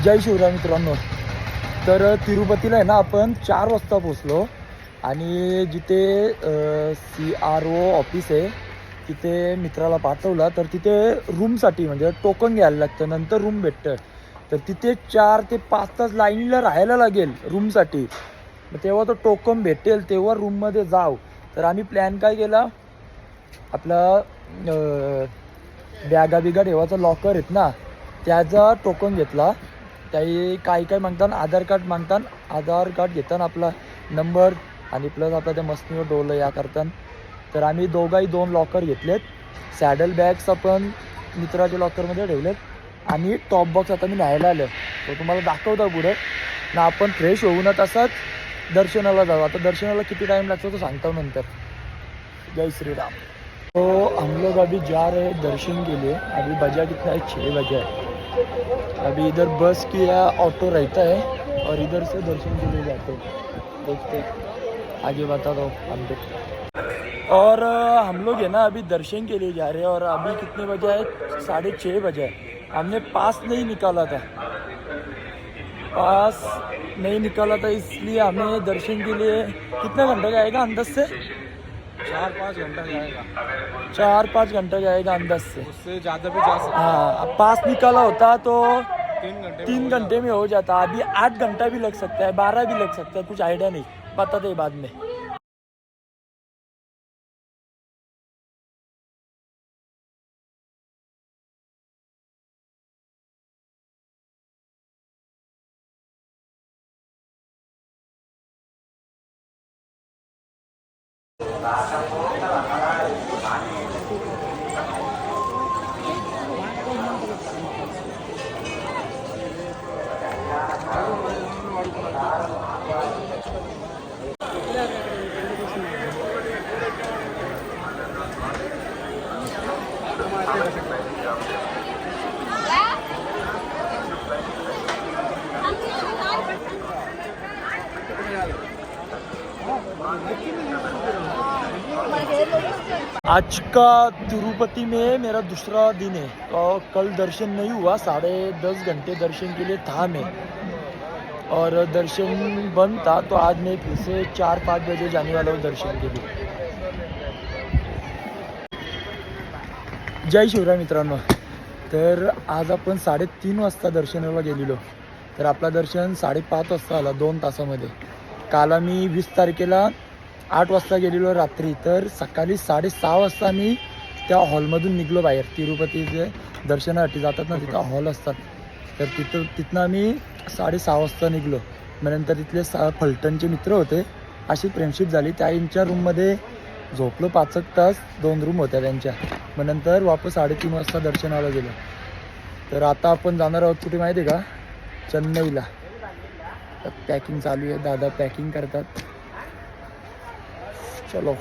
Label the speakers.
Speaker 1: जय शिवराय मित्रांनो. तर तिरुपतीला आहे ना आपण 4 वाजता पोचलो आणि जिथे CRO ऑफिस आहे तिथे मित्राला पाठवला. तर तिथे रूमसाठी म्हणजे टोकन घ्यायला लागतं, नंतर रूम भेटतं. तर तिथे 4 ते 5 तास लाईनीला राहायला लागेल रूमसाठी. मग तेव्हा तो टोकन भेटेल तेव्हा रूममध्ये जाव. तर आम्ही प्लॅन काय केला, आपला बॅगा बिगा ठेवायचा लॉकर आहेत ना त्याचा टोकन घेतला. काही काही काय मागतात, आधार कार्ड मागतात. आधार कार्ड घेताना आपला नंबर आणि प्लस आपल्या त्या मस्तीवर डोलं या करतात. तर आम्ही दोघाही 2 लॉकर घेतलेत. सॅडल बॅग्स आपण मित्राच्या लॉकरमध्ये ठेवलेत आणि टॉप बॉक्स आता मी न्यायला आलो. तो तुम्हाला दाखवतो पुढे ना. आपण फ्रेश होऊनच असाच दर्शनाला जाऊ. आता दर्शनाला किती टाइम लागतो तो सांगतो नंतर. जय श्री राम. तो हम लोग अभी जा रहे हैं दर्शन के लिए. अभी बजा कितना है, 6 बजे है. अभी इधर बस की या ऑटो रहता है और इधर से दर्शन के लिए जाते हैं. देखते आगे बता दो हम लोग. और हम लोग है ना अभी दर्शन के लिए जा रहे हैं. और अभी कितने बजे है, 6:30 बजे है. हमने पास नहीं निकाला था. पास नहीं निकाला था इसलिए हमें दर्शन के लिए कितना घंटा जाएगा अंदाज से?
Speaker 2: 4-5 घंटा जाएगा.
Speaker 1: 4-5 घंटा जाएगा अंदाज से.
Speaker 2: उससे ज़्यादा भी जा सकते.
Speaker 1: हाँ, अब पास निकाला होता तो
Speaker 2: 3
Speaker 1: घंटे में हो जाता. अभी 8 घंटा भी लग सकता है, 12 भी लग सकता है, कुछ आइडिया नहीं, बताते बाद में. आज का तिरुपति में मेरा दूसरा दिन है. और कल दर्शन नहीं हुआ. 10:30 घंटे दर्शन के लिए था मैं, और दर्शन बंद था. तो आज मैं फिर से 4-5 बजे जाने वाला हूँ दर्शन के लिए. जय शिवराय मित्रांनो. तर आज आपण 3:30 वाजता दर्शनाला गेलेलो. तर आपला दर्शन 5:30 वाजता आला, 2 तासामध्ये. काल आम्ही 20 तारखेला 8 वाजता गेलेलो रात्री. तर सकाळी 6:30 वाजता मी त्या हॉलमधून निघलो बाहेर. तिरुपतीचे दर्शनासाठी जातात ना, तिथं हॉल असतात. तर तिथनं आम्ही 6:30 वाजता निघलो. मग नंतर तिथले फलटणचे मित्र होते, अशी फ्रेंडशिप झाली. त्यांच्या रूममध्ये झोपलो 5 तास. 2 रूम होत्या त्यांच्या. मग नंतर वापस 3:30 वाजता दर्शनाला गेलो. तर आता आपण जाणार आहोत कुठे माहिती आहे का, चेन्नईला. पॅकिंग चालू आहे, दादा पॅकिंग करतात. चलो.